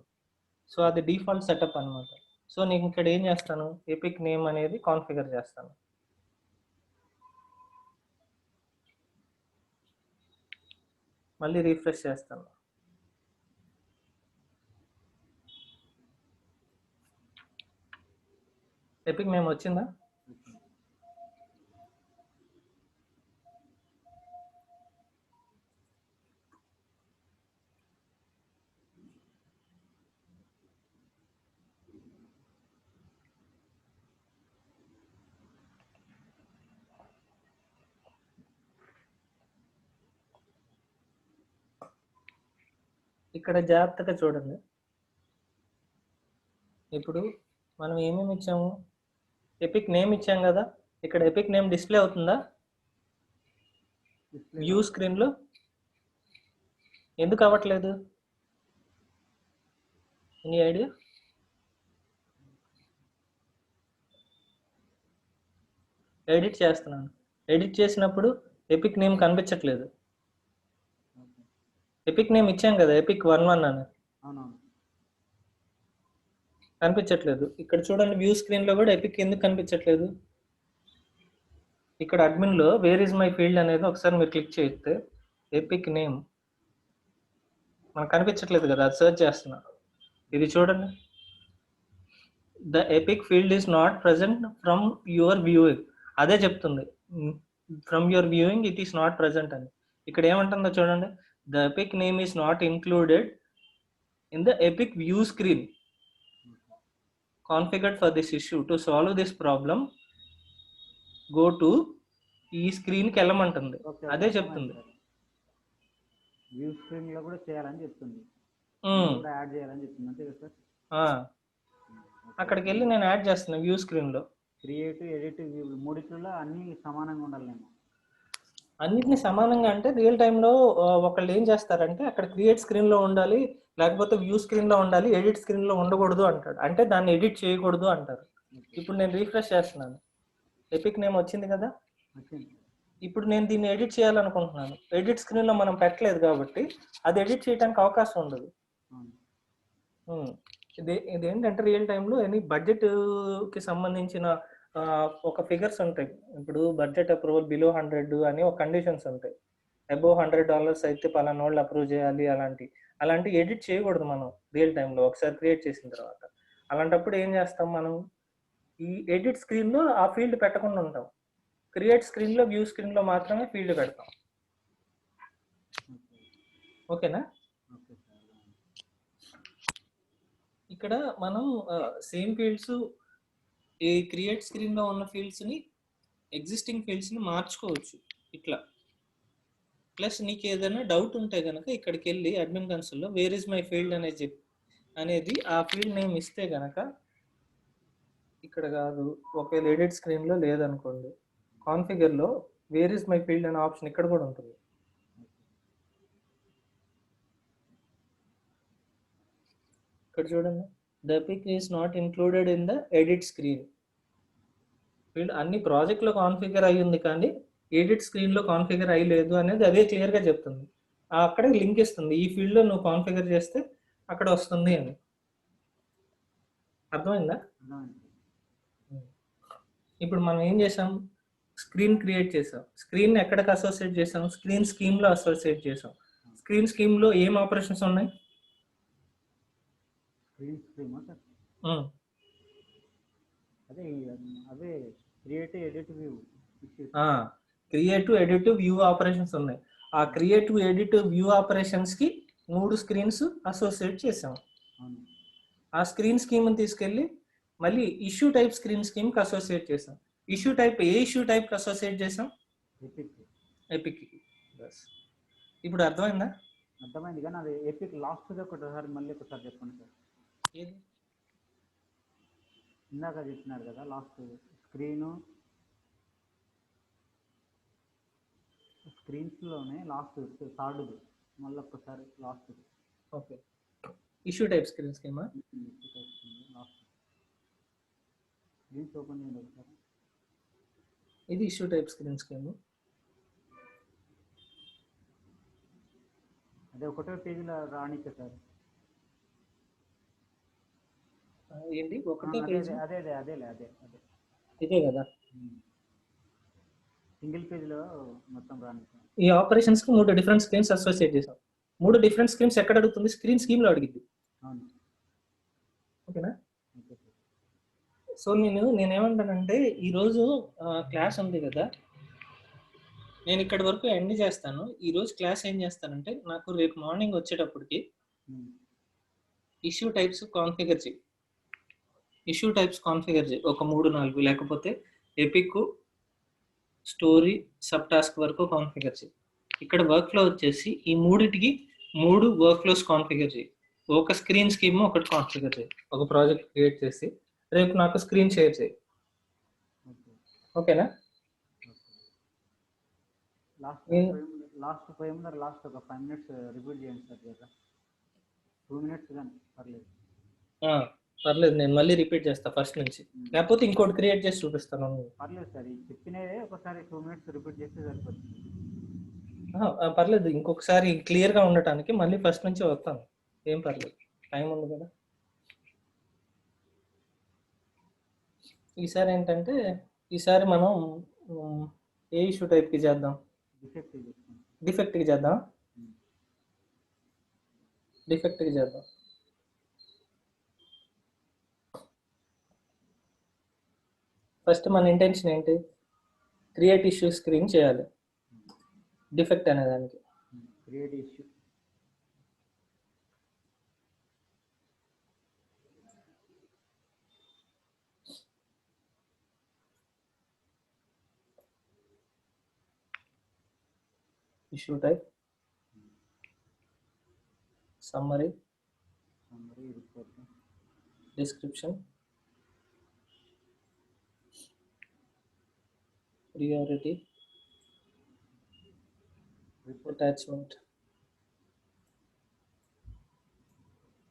సో అది డిఫాల్ట్ సెటప్ అనమాట. సో నేను ఇక్కడ ఏం చేస్తాను, ఎపిక్ నేమ్ అనేది కాన్ఫిగర్ చేస్తాను. మళ్ళీ రిఫ్రెష్ చేస్తాను. ఎపిక్ నేమ్ వచ్చిందా? ఇక్కడ జాగ్రత్తగా చూడండి. ఇప్పుడు మనం ఏమేమి ఇచ్చాము? ఎపిక్ నేమ్ ఇచ్చాం కదా. ఇక్కడ ఎపిక్ నేమ్ డిస్ప్లే అవుతుందా వ్యూ స్క్రీన్లో? ఎందుకు అవ్వట్లేదు? Any idea? ఎడిట్ చేస్తున్నాను. ఎడిట్ చేసినప్పుడు ఎపిక్ నేమ్ కనిపించట్లేదు. ఎపిక్ నేమ్ ఇచ్చాం కదా, ఎపిక్ 11 అని, కనిపించట్లేదు. ఇక్కడ చూడండి, వ్యూ స్క్రీన్లో కూడా ఎపిక్ ఎందుకు కనిపించట్లేదు? ఇక్కడ అడ్మిన్లో వేర్ ఇస్ మై ఫీల్డ్ అనేది ఒకసారి మీరు క్లిక్ చేస్తే ఎపిక్ నేమ్ మనకు కనిపించట్లేదు కదా, అది సెర్చ్ చేస్తున్నా. ఇది చూడండి, the epic field is not present from your viewing. అదే చెప్తుంది, from your viewing it is not present అని. ఇక్కడ ఏమంటుందో చూడండి, the epic name is not included in the epic view screen configured for this issue. To solve this problem go to ఈ స్క్రీన్కి వెళ్ళమంటుంది. అదే చెప్తుంది. వ్యూ స్క్రీన్ లో కూడా చేయాలని చెప్తుంది, కూడా యాడ్ చేయాలని చెప్తుంది, అంతే కదా సార్? అక్కడికి వెళ్ళి నేను యాడ్ చేస్తున్నా వ్యూ స్క్రీన్లో. క్రియేట్, ఎడిట్, మూడిట్లో అన్ని సమానంగా ఉండాలి. నేను అన్నిటిని సమానంగా అంటే రియల్ టైంలో ఒకళ్ళు ఏం చేస్తారంటే అక్కడ క్రియేట్ స్క్రీన్లో ఉండాలి, లేకపోతే వ్యూ స్క్రీన్లో ఉండాలి, ఎడిట్ స్క్రీన్లో ఉండకూడదు అంటాడు. అంటే దాన్ని ఎడిట్ చేయకూడదు అంటారు. ఇప్పుడు నేను రీఫ్రెష్ చేస్తున్నాను, ఎపిక్ నేమ్ వచ్చింది కదా. ఇప్పుడు నేను దీన్ని ఎడిట్ చేయాలనుకుంటున్నాను. ఎడిట్ స్క్రీన్లో మనం పెట్టలేదు కాబట్టి అది ఎడిట్ చేయడానికి అవకాశం ఉండదు. ఇదేంటంటే రియల్ టైంలో ఎనీ బడ్జెట్కి సంబంధించిన ఒక ఫిగర్స్ ఉంటాయి. ఇప్పుడు బడ్జెట్ అప్రూవల్ బిలో 100 అని ఒక కండిషన్స్ ఉంటాయి. అబోవ్ $100 అయితే పలానా వాళ్ళు అప్రూవ్ చేయాలి. అలాంటి ఎడిట్ చేయకూడదు మనం రియల్ టైంలో ఒకసారి క్రియేట్ చేసిన తర్వాత. అలాంటప్పుడు ఏం చేస్తాం, మనం ఈ ఎడిట్ స్క్రీన్లో ఆ ఫీల్డ్ పెట్టకుండా ఉంటాం. క్రియేట్ స్క్రీన్లో, వ్యూ స్క్రీన్లో మాత్రమే ఫీల్డ్ పెడతాం. ఓకేనా? ఇక్కడ మనం సేమ్ ఫీల్డ్స్ ఈ క్రియేట్ స్క్రీన్లో ఉన్న ఫీల్డ్స్ని ఎగ్జిస్టింగ్ ఫీల్డ్స్ని మార్చుకోవచ్చు ఇట్లా. ప్లస్ నీకు ఏదైనా డౌట్ ఉంటే కనుక ఇక్కడికి వెళ్ళి అడ్మిన్ కన్సోల్లో వేర్ ఇస్ మై ఫీల్డ్ అనేది ఆ ఫీల్డ్ నేమ్ ఇస్తే కనుక, ఇక్కడ కాదు ఒకవేళ ఎడిట్ స్క్రీన్లో లేదనుకోండి, కాన్ఫిగర్లో వేర్ ఇస్ మై ఫీల్డ్ అనే ఆప్షన్ ఇక్కడ కూడా ఉంటుంది. ఇక్కడ చూడండి, the pick is not included in the edit screen field. అన్ని ప్రాజెక్ట్లో కాన్ఫిగర్ అయ్యి ఉంది కానీ ఎడిట్ స్క్రీన్లో కాన్ఫిగర్ అయ్యలేదు అనేది అదే క్లియర్గా చెప్తుంది. అక్కడే లింక్ ఇస్తుంది, ఈ ఫీల్డ్లో నువ్వు కాన్ఫిగర్ చేస్తే అక్కడ వస్తుంది అని. అర్థమైందా? ఇప్పుడు మనం ఏం చేసాం, స్క్రీన్ క్రియేట్ చేసాం. స్క్రీన్ ఎక్కడికి అసోసియేట్ చేసాం, స్క్రీన్ స్కీమ్లో అసోసియేట్ చేసాం. స్క్రీన్ స్కీమ్లో ఏం ఆపరేషన్స్ ఉన్నాయి? క్రియేటివ్ ఎడిటివ్ వ్యూ ఆపరేషన్స్ ఉన్నాయి. ఆ క్రియేటివ్ ఎడిటివ్ వ్యూ ఆపరేషన్స్ కి 3 స్క్రీన్స్ అసోసియేట్ చేసాం. ఆ స్క్రీన్ స్కీమ్ తీసుకెళ్ళి మళ్ళీ ఇష్యూ టైప్ స్క్రీన్ స్కీమ్ కి అసోసియేట్ చేసాం. ఇష్యూ టైప్ ఏ ఇష్యూ టైప్ కి అసోసియేట్ చేసాం? ఎపిక్. ఇప్పుడు అర్థమైందా? అర్థమైంది, కానీ అది ఎపిక్ లాస్ట్ ఒకసారి మళ్ళీ ఒకసారి చెప్పండి సార్. ఏది ఇందాక చెప్పినారు కదా లాస్ట్ స్క్రీన్స్లోనే లాస్ట్ థర్డ్ది మళ్ళీ ఒక్కసారి last. Okay, issue type screen schema? Last screens open చేయండి ఒకసారి. ఇది ఇష్యూ టైప్ స్క్రీన్ స్కీమ్. అదే ఒకటో పేజీలో రానికే సార్. ఏంటి ఒకటే పేజ్? అదే అదే అదేలే అదే అదే ఇదే కదా, సింగిల్ పేజ్లో మొత్తం రానికే. ఈ ఆపరేషన్స్ కి 3 డిఫరెంట్ స్క్రీన్స్ అసోసియేట్ చేసాం. 3 డిఫరెంట్ స్క్రీన్స్ ఎక్కడ అడుగుతుంది? స్క్రీన్ స్కీమ్ లో అడిగింది. ఓకేనా? సో నేనేమంటానంటే ఈరోజు క్లాస్ ఉంది కదా, నేను ఇక్కడి వరకు ఎండ్ చేస్తాను. ఈరోజు క్లాస్ ఏం చేస్తానంటే, నాకు రేపు మార్నింగ్ వచ్చేటప్పటికి ఇష్యూ టైప్స్ కాన్ఫిగర్ చేయి. ఇష్యూ టైప్స్ కాన్ఫిగర్ చేయి ఒక 3-4, లేకపోతే ఎపిక్, స్టోరీ, సబ్ టాస్క్ వరకు కాన్ఫిగర్ చేయి. ఇక్కడ వర్క్ ఫ్లో వచ్చేసి ఈ 3 వర్క్ ఫ్లోస్ కాన్ఫిగర్ చేయి. ఒక స్క్రీన్ స్కీమ్ ఒకటి కాన్ఫిగర్ చేయి. ఒక ప్రాజెక్ట్ క్రియేట్ చేసి రేపు నాకు స్క్రీన్ షేర్ చేయి. ఓకేనా? లాస్ట్ 5 minutes రిపీట్ చేయండి సార్. 2 minutes కానీ పర్లేదు. పర్లేదు, నేను మళ్ళీ రిపీట్ చేస్తా ఫస్ట్ నుంచి, లేకపోతే ఇంకోటి క్రియేట్ చేసి చూపిస్తాను. పర్లేదు సార్, చెప్పినదే ఒకసారి 2 minutes రిపీట్ చేస్తే సరిపోతుంది. పర్లేదు, ఇంకొకసారి క్లియర్గా ఉండటానికి మళ్ళీ ఫస్ట్ నుంచి వస్తాను. ఏం పర్లేదు, టైం ఉంది కదా. ఈసారి ఏంటంటే, ఈసారి మనం ఏ ఇష్యూ టైప్కి చేద్దాం? డిఫెక్ట్కి చేద్దాం. డిఫెక్ట్కి చేద్దాం. ఫస్ట్ మన ఇంటెన్షన్ ఏంటి? క్రియేట్ ఇష్యూ స్క్రీన్ చేయాలి డిఫెక్ట్ అనే దానికి. Create issue issue type, summary, description, priority, attachment.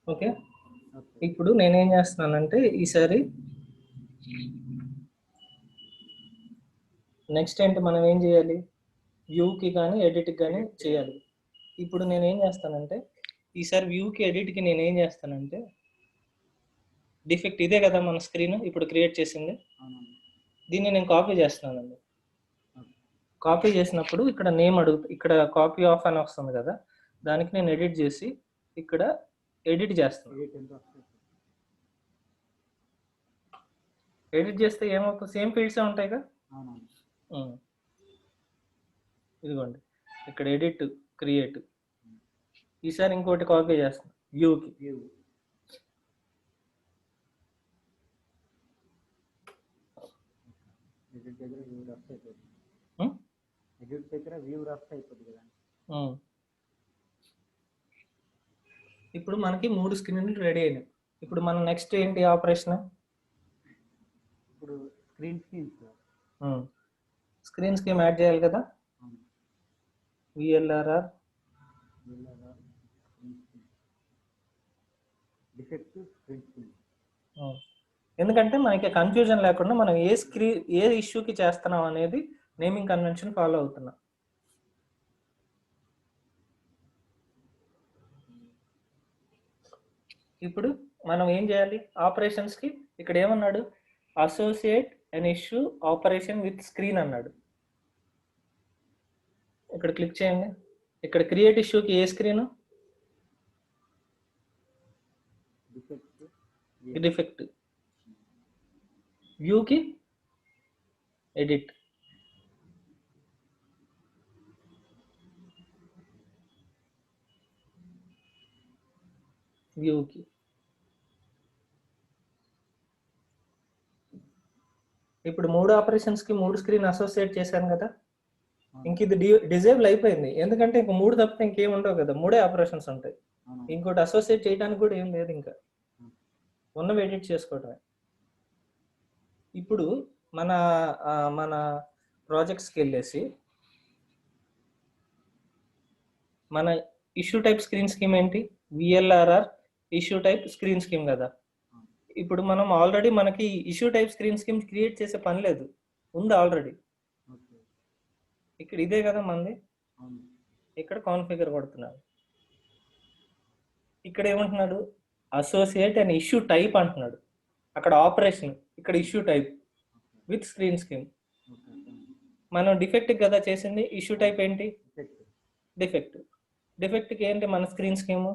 Okay, ఇప్పుడు నేనేం చేస్తున్నానంటే ఈసారి నెక్స్ట్ ఏంటి, మనం ఏం చేయాలి? వ్యూకి కానీ ఎడిట్కి కానీ చేయాలి. ఇప్పుడు నేనేం చేస్తానంటే ఈసారి వ్యూకి ఎడిట్కి నేనేం చేస్తానంటే, డిఫెక్ట్ ఇదే కదా మన స్క్రీన్ ఇప్పుడు క్రియేట్ చేసింది, దీన్ని నేను కాపీ చేస్తున్నానండి. కాపీ చేసినప్పుడు ఇక్కడ నేమ్ ఇక్కడ కాపీ ఆఫ్ అని వస్తుంది కదా, దానికి నేను ఎడిట్ చేసి ఇక్కడ ఎడిట్ చేస్తాను. ఎడిట్ చేస్తే ఏమవుతుంది? సేమ్ ఫీల్డ్సే ఉంటాయిగా. ఇదిగోండి ఇక్కడ ఎడిట్, క్రియేట్. ఈసారి ఇంకోటి కాపీ చేస్తాను వ్యూకి. ఎడిట్ దగ్గర వ్యూ రఫ్ అయిపోతుంది. ఉం? ఎడిట్ దగ్గర వ్యూ రఫ్ అయిపోతుంది కదా. ఉం. ఇప్పుడు మనకి 3 స్క్రీన్లు రెడీ అయినాయి. ఇప్పుడు మనం నెక్స్ట్ ఏంటి ఆపరేషన్? ఇప్పుడు screen screens screen scheme add చేయాలి కదా. విఎల్ఆర్ఆర్ డిఫెక్ట్ స్క్రీన్ స్క్రీన్. ఎందుకంటే మనకి కన్ఫ్యూజన్ లేకుండా మనం ఏ ఇష్యూకి చేస్తున్నాం అనేది నేమింగ్ కన్వెన్షన్ ఫాలో అవుతున్నాం. ఇప్పుడు మనం ఏం చేయాలి? ఆపరేషన్స్కి ఇక్కడ ఏమన్నాడు? Associate an issue operation with screen అన్నాడు. ఇక్కడ క్లిక్ చేయండి. ఇక్కడ క్రియేట్ ఇష్యూకి ఏ స్క్రీన్? డిఫెక్ట్. వ్యూకి ఎడిట్. వ్యూకి ఇప్పుడు 3 ఆపరేషన్స్కి 3 స్క్రీన్ అసోసియేట్ చేశాను కదా. ఇంక ఇది డిజేబుల్ అయిపోయింది. ఎందుకంటే ఇంక 3 తప్పితే ఇంకేం ఉండవు కదా. 3 ఆపరేషన్స్ ఉంటాయి. ఇంకోటి అసోసియేట్ చేయడానికి కూడా ఏం లేదు. ఇంకా ఉన్నవి ఎడిట్ చేసుకోవటమే. ఇప్పుడు మన ప్రాజెక్ట్స్కి వెళ్ళేసి మన ఇష్యూ టైప్ స్క్రీన్ స్కీమ్ ఏంటి? విఎల్ఆర్ఆర్ ఇష్యూ టైప్ స్క్రీన్ స్కీమ్ కదా. ఇప్పుడు మనం ఆల్రెడీ మనకి issue type screen scheme create చేసే పని లేదు, ఉంది ఆల్రెడీ. ఇక్కడ ఇదే కదా మంది. ఇక్కడ కాన్ఫిగర్ కొడుతున్నాడు. ఇక్కడ ఏమంటున్నాడు? అసోసియేట్ అండ్ ఇష్యూ టైప్ అంటున్నాడు. అక్కడ ఆపరేషన్, ఇక్కడ issue type with screen scheme. మనం డిఫెక్ట్ కదా చేసింది. ఇష్యూ టైప్ ఏంటి? డిఫెక్ట్. డిఫెక్ట్కి ఏంటి మన స్క్రీన్ స్కీము?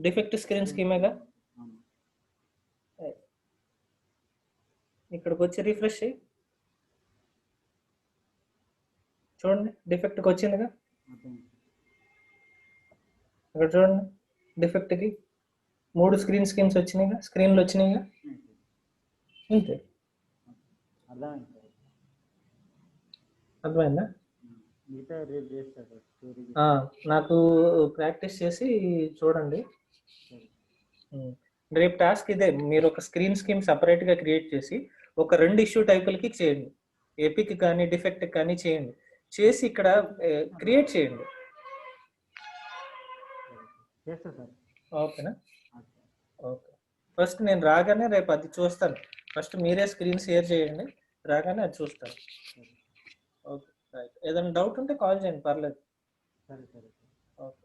డిఫెక్ట్ స్క్రీన్ స్కీమేగా. ఇక్కడికి వచ్చి రిఫ్రెష్ చేయి, చూడండి డిఫెక్ట్కి వచ్చిందిగా. ఇక్కడ చూడండి డిఫెక్ట్కి 3 స్క్రీన్ స్కీమ్స్ వచ్చినాయిగా, స్క్రీన్లు వచ్చినాయిగా. అంతే. అర్థమైందా? నాకు ప్రాక్టీస్ చేసి చూడండి. రేపు టాస్క్ ఇదే. మీరు ఒక స్క్రీన్ స్కీమ్ సపరేట్గా క్రియేట్ చేసి ఒక 2 ఇష్యూ టైపులకి చేయండి. ఎపిక్ కానీ డిఫెక్ట్ కానీ చేయండి. చేసి ఇక్కడ క్రియేట్ చేయండి. ఓకేనా? ఓకే. ఫస్ట్ నేను రాగానే రేపు అది చూస్తాను. ఫస్ట్ మీరే స్క్రీన్ షేర్ చేయండి, రాగానే అది చూస్తాను. Okay right. ఏదైనా డౌట్ ఉంటే కాల్ చేయండి, పర్లేదు. సరే సరే. ఓకే.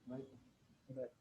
బాయ్. బాయ్.